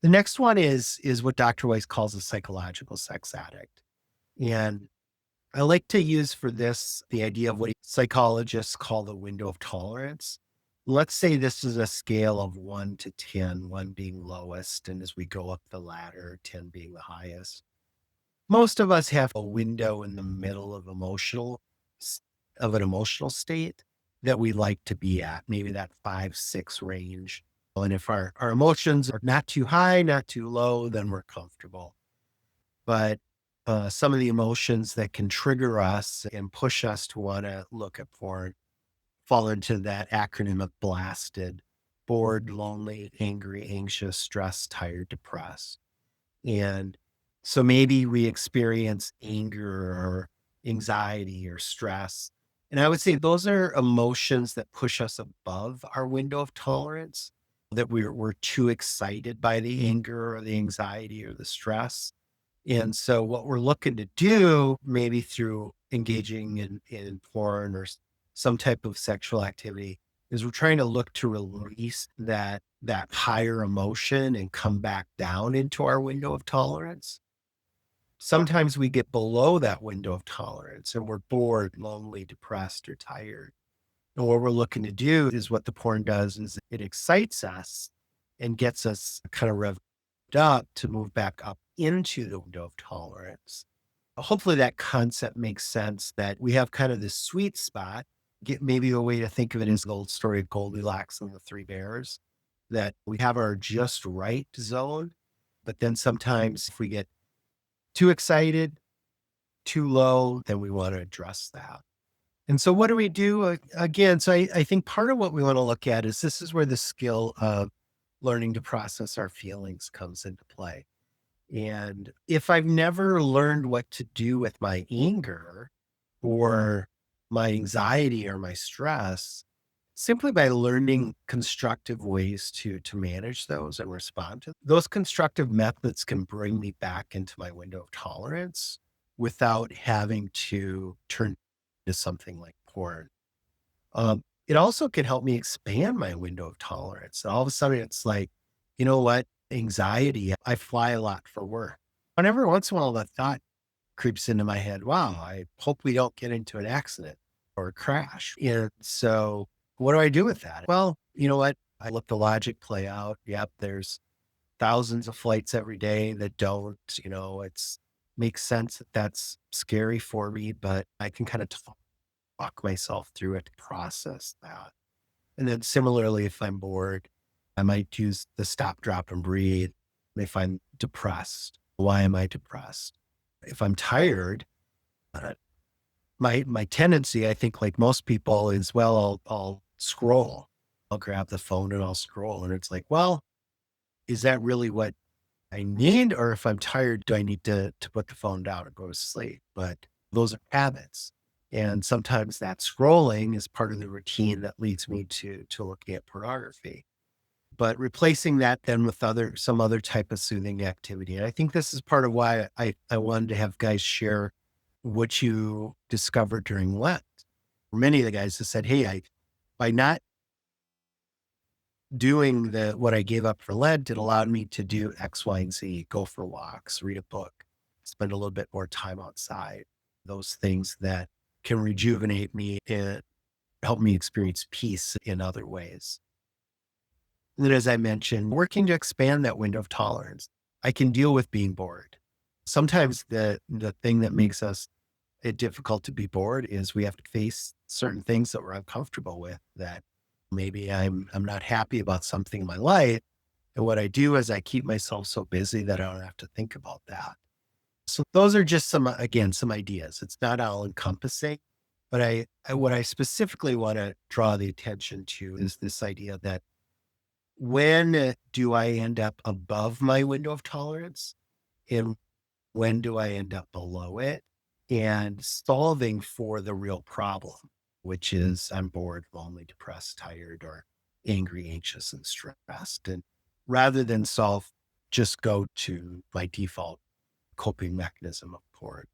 The next one is what Dr. Weiss calls a psychological sex addict. And I like to use for this the idea of what psychologists call the window of tolerance. Let's say this is a scale of 1 to 10, 1 being lowest, and as we go up the ladder, 10 being the highest. Most of us have a window in the middle of an emotional state that we like to be at, maybe that 5, 6 range. And if our emotions are not too high, not too low, then we're comfortable. But some of the emotions that can trigger us and push us to want to look at porn fall into that acronym of blasted: bored, lonely, angry, anxious, stressed, tired, depressed. And so maybe we experience anger or anxiety or stress. And I would say those are emotions that push us above our window of tolerance, that we're too excited by the anger or the anxiety or the stress. And so what we're looking to do, maybe through engaging in porn or some type of sexual activity, is we're trying to look to release that higher emotion and come back down into our window of tolerance. Sometimes we get below that window of tolerance and we're bored, lonely, depressed, or tired. And what we're looking to do is what the porn does is it excites us and gets us kind of revved up to move back up into the window of tolerance. Hopefully that concept makes sense, that we have kind of this sweet spot. Get maybe a way to think of it as the old story of Goldilocks and the Three Bears, that we have our just right zone, but then sometimes if we get too excited, too low, then we want to address that. And so what do we do? Again, so I think part of what we want to look at is this is where the skill of learning to process our feelings comes into play. And if I've never learned what to do with my anger or my anxiety or my stress, simply by learning constructive ways to manage those and respond to those constructive methods can bring me back into my window of tolerance without having to turn to something like porn. It also can help me expand my window of tolerance. All of a sudden, it's like, you know what? Anxiety. I fly a lot for work. And every once in a while, the thought creeps into my head, wow, I hope we don't get into an accident or a crash. And so what do I do with that? Well, you know what? I let the logic play out. Yep, there's thousands of flights every day that don't, it's makes sense that that's scary for me, but I can kind of talk myself through it to process that. And then similarly, if I'm bored, I might use the stop, drop, and breathe. If I'm depressed, why am I depressed? If I'm tired, uh, my tendency, I think, like most people, is well, I'll scroll. I'll grab the phone and I'll scroll, and it's like, well, is that really what I need? Or if I'm tired, do I need to put the phone down and go to sleep? But those are habits. And sometimes that scrolling is part of the routine that leads me to looking at pornography. But replacing that then with some other type of soothing activity. And I think this is part of why I wanted to have guys share what you discovered during Lent. Many of the guys have said, hey, by not doing what I gave up for Lent, it allowed me to do X, Y, and Z, go for walks, read a book, spend a little bit more time outside, those things that can rejuvenate me and help me experience peace in other ways. And then, as I mentioned, working to expand that window of tolerance, I can deal with being bored. Sometimes the thing that makes it difficult to be bored is we have to face certain things that we're uncomfortable with, that maybe I'm not happy about something in my life. And what I do is I keep myself so busy that I don't have to think about that. So those are just some ideas. It's not all encompassing, but what I specifically want to draw the attention to is this idea that when do I end up above my window of tolerance, and when do I end up below it? And solving for the real problem, which is I'm bored, lonely, depressed, tired, or angry, anxious, and stressed. And rather than just go to my default coping mechanism of porn.